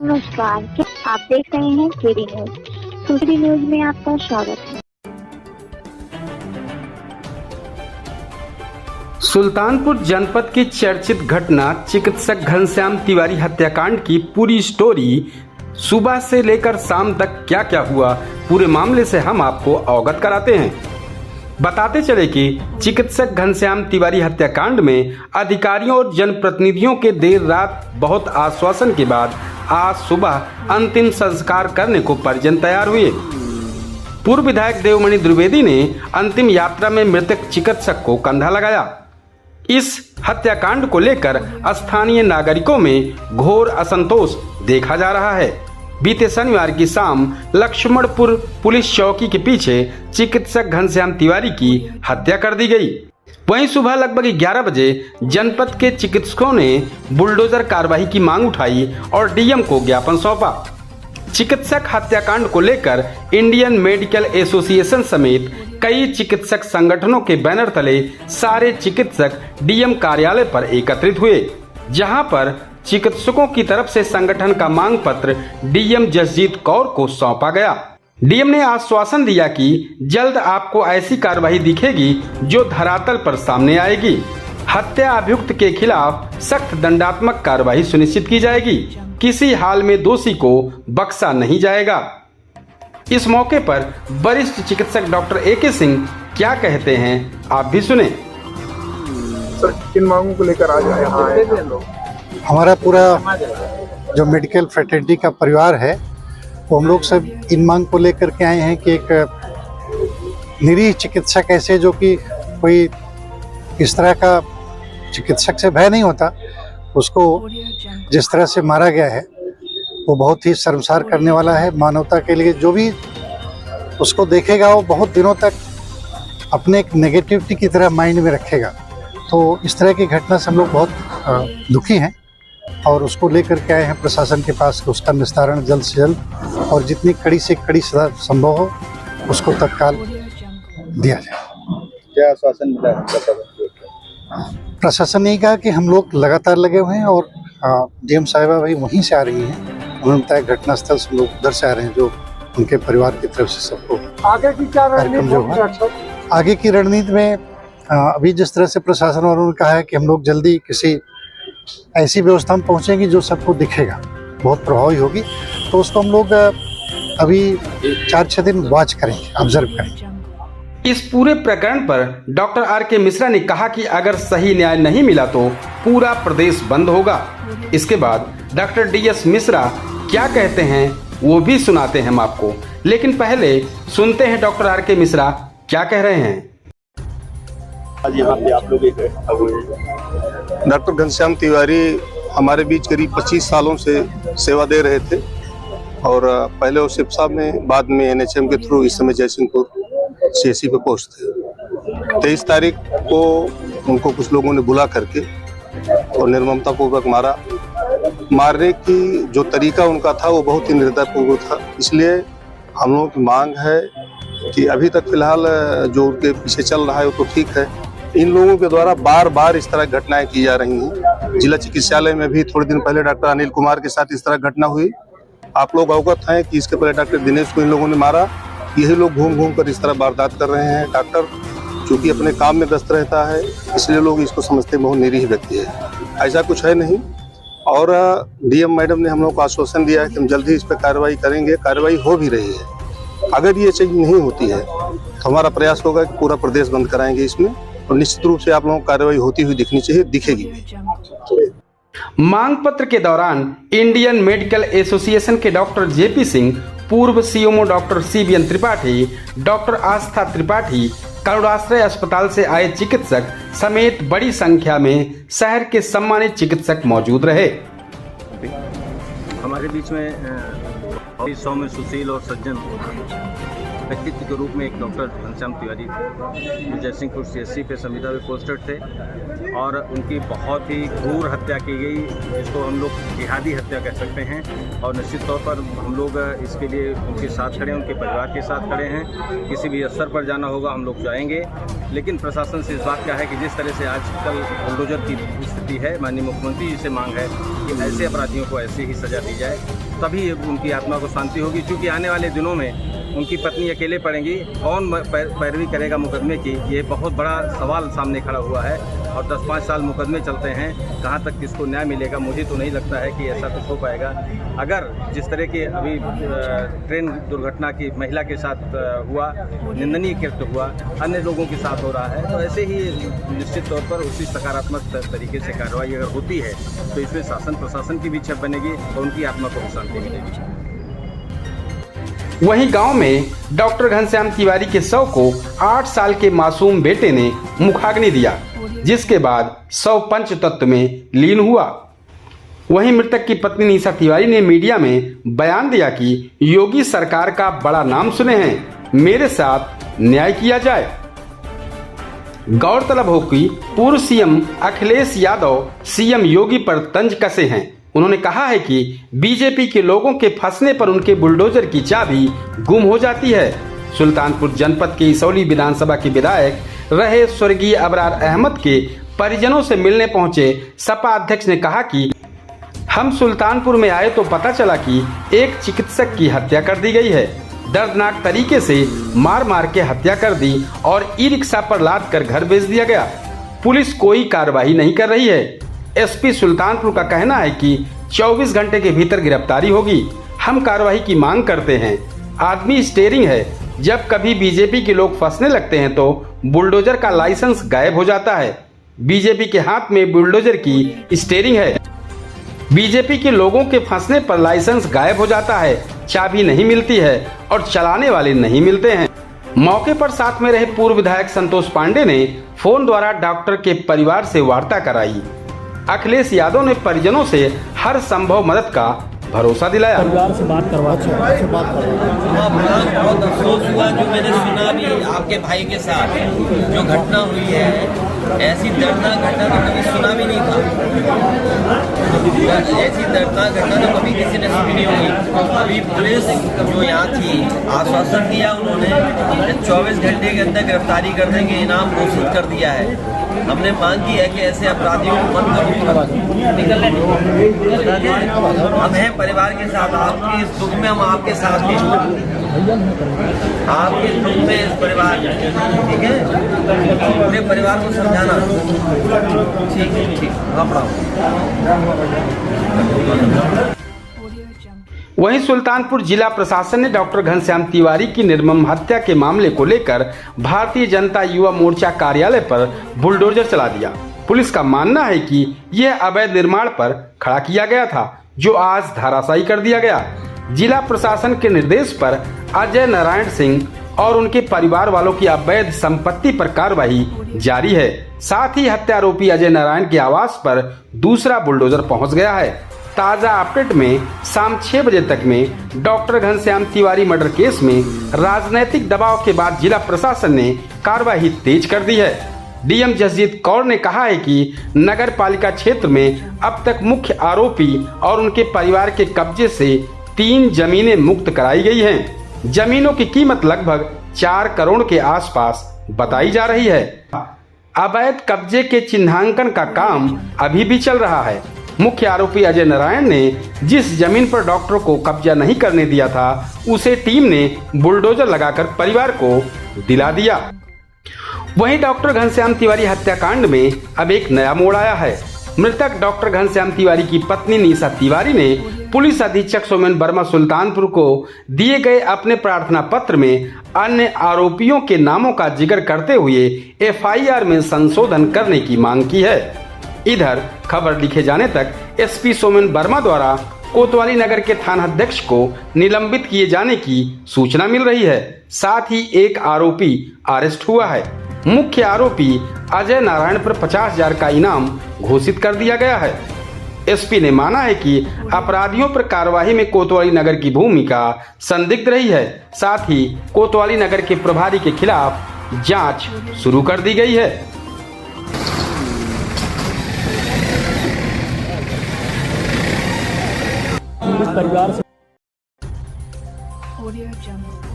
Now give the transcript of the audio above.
नमस्कार, क्या आप देख रहे हैं केडी न्यूज। केडी न्यूज में आपका स्वागत है। सुल्तानपुर जनपद की चर्चित घटना चिकित्सक घनश्याम तिवारी हत्याकांड की पूरी स्टोरी, सुबह से लेकर शाम तक क्या क्या हुआ, पूरे मामले से हम आपको अवगत कराते हैं। बताते चले कि चिकित्सक घनश्याम तिवारी हत्याकांड में अधिकारियों और जनप्रतिनिधियों के देर रात बहुत आश्वासन के बाद आज सुबह अंतिम संस्कार करने को परिजन तैयार हुए। पूर्व विधायक देवमणि द्विवेदी ने अंतिम यात्रा में मृतक चिकित्सक को कंधा लगाया। इस हत्याकांड को लेकर स्थानीय नागरिकों में घोर असंतोष देखा जा रहा है। बीते शनिवार की शाम लक्ष्मणपुर पुलिस चौकी के पीछे चिकित्सक घनश्याम तिवारी की हत्या कर दी गई। वहीं सुबह लगभग 11 बजे जनपद के चिकित्सकों ने बुलडोजर कार्रवाई की मांग उठाई और डीएम को ज्ञापन सौंपा। चिकित्सक हत्याकांड को लेकर इंडियन मेडिकल एसोसिएशन समेत कई चिकित्सक संगठनों के बैनर तले सारे चिकित्सक डीएम कार्यालय पर एकत्रित हुए, जहां पर चिकित्सकों की तरफ से संगठन का मांग पत्र डीएम जसजीत कौर को सौंपा गया। डीएम ने आश्वासन दिया कि जल्द आपको ऐसी कार्रवाई दिखेगी जो धरातल पर सामने आएगी। हत्या अभियुक्त के खिलाफ सख्त दंडात्मक कार्रवाई सुनिश्चित की जाएगी। किसी हाल में दोषी को बख्शा नहीं जाएगा। इस मौके पर वरिष्ठ चिकित्सक डॉक्टर AK सिंह क्या कहते हैं, आप भी सुने। सर, किन मांगों को लेकर आज यहाँ आए हैं लोग? हमारा पूरा जो मेडिकल फ्रेटर्निटी का परिवार है वो हम लोग सब इन मांग को लेकर के आए हैं कि एक निरीह चिकित्सक ऐसे जो कि कोई इस तरह का चिकित्सक से भय नहीं होता, उसको जिस तरह से मारा गया है वो बहुत ही शर्मसार करने वाला है। मानवता के लिए जो भी उसको देखेगा वो बहुत दिनों तक अपने एक नेगेटिविटी की तरह माइंड में रखेगा। तो इस तरह की घटना से हम लोग बहुत दुखी हैं और उसको लेकर के आए हैं प्रशासन के पास कि उसका निस्तारण जल्द से जल्द और जितनी कड़ी से कड़ी सजा संभव हो उसको तत्काल दिया जाए। क्या आश्वासन मिला है? प्रशासन ने कहा कि हम लोग लगातार लगे हुए हैं और डीएम साहिबा भाई वहीं से आ रही हैं। उन्होंने बताया घटनास्थल से लोग उधर से आ रहे हैं, जो उनके परिवार की तरफ से सबको आगे की क्या रणनीति? आगे की रणनीति में अभी जिस तरह से प्रशासन वालों ने कहा है कि हम लोग जल्दी किसी ऐसी व्यवस्था में पहुंचेंगे जो सबको दिखेगा, बहुत प्रभावी होगी। तो उसको हम लोग अभी 4-6 दिन वॉच करेंगे, ऑब्जर्व करेंगे। इस पूरे प्रकरण पर डॉक्टर RK मिश्रा ने कहा कि अगर सही न्याय नहीं मिला तो पूरा प्रदेश बंद होगा। इसके बाद डॉक्टर DS मिश्रा क्या कहते हैं वो भी सुनाते हैं हम आपको, लेकिन पहले सुनते हैं डॉक्टर RK मिश्रा क्या कह रहे हैं। आज यहाँ पे आप लोग डॉक्टर घनश्याम तिवारी हमारे बीच करीब 25 सालों से सेवा दे रहे थे और पहले वो सिपसा में, बाद में NHM के थ्रू इस समय जयसिंहपुर CSC पे पोस्ट थे। 23 तारीख को उनको कुछ लोगों ने बुला करके और निर्ममता पूर्वक मारा। मारने की जो तरीका उनका था वो बहुत ही निर्दयपूर्वक था। इसलिए हम लोगों की मांग है कि अभी तक फिलहाल जो उनके पीछे चल रहा है वो तो ठीक है, इन लोगों के द्वारा बार बार इस तरह घटनाएं की जा रही हैं। जिला चिकित्सालय में भी थोड़े दिन पहले डॉक्टर अनिल कुमार के साथ इस तरह घटना हुई। आप लोग अवगत हैं कि इसके पहले डॉक्टर दिनेश को इन लोगों ने मारा। यही लोग घूम घूम कर इस तरह वारदात कर रहे हैं। डॉक्टर चूँकि अपने काम में व्यस्त रहता है इसलिए लोग इसको समझते बहुत निरीह व्यक्ति है, ऐसा कुछ है नहीं। और DM मैडम ने हम लोग को आश्वासन दिया है कि हम जल्द ही इस पर कार्रवाई करेंगे। कार्रवाई हो भी रही है। अगर ये चीज नहीं होती है तो हमारा प्रयास होगा कि पूरा प्रदेश बंद कराएंगे इसमें, और निश्चित रूप से आप लोगों को कार्रवाई होती हुई दिखनी चाहिए, दिखेगी भी। मांग पत्र के दौरान इंडियन मेडिकल एसोसिएशन के डॉक्टर JP सिंह, पूर्व CMO doctor CBN Tripathi, doctor Astha Tripathi, Karunashray अस्पताल से आए चिकित्सक समेत बड़ी संख्या में शहर के सम्मानित चिकित्सक मौजूद रहे। हमारे बीच में सौम्य, सुशील और सज्जन व्यक्तित्व के रूप में एक डॉक्टर घनश्याम तिवारी जो जयसिंहपुर CSC पे संविदा में पोस्टेड थे और उनकी बहुत ही क्रूर हत्या की गई, जिसको हम लोग जिहादी हत्या कह सकते हैं। और निश्चित तौर पर हम लोग इसके लिए उनके साथ खड़े हैं, उनके परिवार के साथ खड़े हैं। किसी भी स्तर पर जाना होगा हम लोग जाएंगे, लेकिन प्रशासन से इस बात का है कि जिस तरह से आजकल बुलडोजर की स्थिति है, माननीय मुख्यमंत्री जी से मांग है कि ऐसे अपराधियों को ऐसे ही सज़ा दी जाए, तभी उनकी आत्मा को शांति होगी। क्योंकि आने वाले दिनों में उनकी पत्नी अकेले पड़ेंगी, कौन पैरवी करेगा मुकदमे की, ये बहुत बड़ा सवाल सामने खड़ा हुआ है। और 10-5 साल मुकदमे चलते हैं, कहाँ तक किसको न्याय मिलेगा? मुझे तो नहीं लगता है कि ऐसा कुछ हो पाएगा। अगर जिस तरह के अभी ट्रेन दुर्घटना की महिला के साथ हुआ, निंदनीय कृत्य हुआ, अन्य लोगों के साथ हो रहा है, तो ऐसे ही निश्चित तौर पर उसी सकारात्मक तरीके से कार्रवाई अगर होती है तो इसमें शासन प्रशासन की भी छप बनेगी और उनकी आत्मा को भी शांति मिलेगी। वहीं गांव में डॉक्टर घनश्याम तिवारी के शव को 8 साल के मासूम बेटे ने मुखाग्नि दिया, जिसके बाद शव पंचतत्व में लीन हुआ। वहीं मृतक की पत्नी निशा तिवारी ने मीडिया में बयान दिया कि योगी सरकार का बड़ा नाम सुने हैं, मेरे साथ न्याय किया जाए। गौरतलब हो कि पूर्व सीएम अखिलेश यादव सीएम योगी पर तंज कसे हैं। उन्होंने कहा है कि बीजेपी के लोगों के फंसने पर उनके बुलडोजर की चाबी गुम हो जाती है। सुल्तानपुर जनपद के इसौली विधानसभा के विधायक रहे स्वर्गीय अबरार अहमद के परिजनों से मिलने पहुंचे सपा अध्यक्ष ने कहा कि हम सुल्तानपुर में आए तो पता चला कि एक चिकित्सक की हत्या कर दी गई है। दर्दनाक तरीके से मार मार के हत्या कर दी और ई रिक्शा पर लाद कर घर भेज दिया गया। पुलिस कोई कार्रवाई नहीं कर रही है। एसपी सुल्तानपुर का कहना है कि 24 घंटे के भीतर गिरफ्तारी होगी। हम कार्रवाई की मांग करते हैं। आदमी स्टीयरिंग है, जब कभी बीजेपी के लोग फंसने लगते हैं तो बुलडोजर का लाइसेंस गायब हो जाता है। बीजेपी के हाथ में बुलडोजर की स्टीयरिंग है। बीजेपी के लोगों के फंसने पर लाइसेंस गायब हो जाता है, चाबी नहीं मिलती है और चलाने वाले नहीं मिलते हैं। मौके पर साथ में रहे पूर्व विधायक संतोष पांडे ने फोन द्वारा डॉक्टर के परिवार से वार्ता कराई। अखिलेश यादव ने परिजनों से हर संभव मदद का भरोसा दिलाया। परिवार से बात करवा बहुत अफसोस हुआ जो मैंने सुना भी आपके भाई के साथ जो घटना हुई है, ऐसी दर्दनाक घटना तो कभी सुना भी नहीं था। ऐसी दर्दनाक घटना तो कभी किसी ने सुनी नहीं होगी। अभी पुलिस जो यहाँ थी, आश्वासन दिया उन्होंने 24 घंटे के अंदर गिरफ्तारी कर देंगे, इनाम घोषित कर दिया है। हमने मांग की है कि ऐसे अपराधियों को बंद करो। हम हैं परिवार के साथ, आपके इस दुख में हम आपके साथ हैं, आपके दुख में इस परिवार, ठीक है, पूरे परिवार को समझाना। ठीक वहीं सुल्तानपुर जिला प्रशासन ने डॉक्टर घनश्याम तिवारी की निर्मम हत्या के मामले को लेकर भारतीय जनता युवा मोर्चा कार्यालय पर बुलडोजर चला दिया। पुलिस का मानना है कि यह अवैध निर्माण पर खड़ा किया गया था, जो आज धराशायी कर दिया गया। जिला प्रशासन के निर्देश पर अजय नारायण सिंह और उनके परिवार वालों की अवैध संपत्ति पर कार्रवाई जारी है। साथ ही हत्या आरोपी अजय नारायण के आवास पर दूसरा बुलडोजर पहुंच गया है। ताजा अपडेट में शाम 6 बजे तक में doctor Ghanshyam Tiwari murder case में राजनीतिक दबाव के बाद जिला प्रशासन ने कार्रवाई तेज कर दी है। डीएम जसजीत कौर ने कहा है कि नगर पालिका क्षेत्र में अब तक मुख्य आरोपी और उनके परिवार के कब्जे से 3 जमीनें मुक्त कराई गई हैं। जमीनों की कीमत लगभग 4 करोड़ के आसपास बताई जा रही है। अवैध कब्जे के चिन्हांकन का काम अभी भी चल रहा है। मुख्य आरोपी अजय नारायण ने जिस जमीन पर डॉक्टर को कब्जा नहीं करने दिया था, उसे टीम ने बुलडोजर लगाकर परिवार को दिला दिया। वहीं डॉक्टर घनश्याम तिवारी हत्याकांड में अब एक नया मोड़ आया है। मृतक डॉक्टर घनश्याम तिवारी की पत्नी निशा तिवारी ने पुलिस अधीक्षक सोमेन वर्मा सुल्तानपुर को दिए गए अपने प्रार्थना पत्र में अन्य आरोपियों के नामों का जिक्र करते हुए एफआईआर में संशोधन करने की मांग की है। इधर खबर लिखे जाने तक एसपी सोमेन वर्मा द्वारा कोतवाली नगर के थानाध्यक्ष को निलंबित किए जाने की सूचना मिल रही है। साथ ही एक आरोपी अरेस्ट हुआ है। मुख्य आरोपी अजय नारायण पर 50,000 का इनाम घोषित कर दिया गया है। एसपी ने माना है कि अपराधियों पर कार्रवाई में कोतवाली नगर की भूमिका संदिग्ध रही है। साथ ही कोतवाली नगर के प्रभारी के खिलाफ जांच शुरू कर दी गई है। परिवार से Audio Jungle.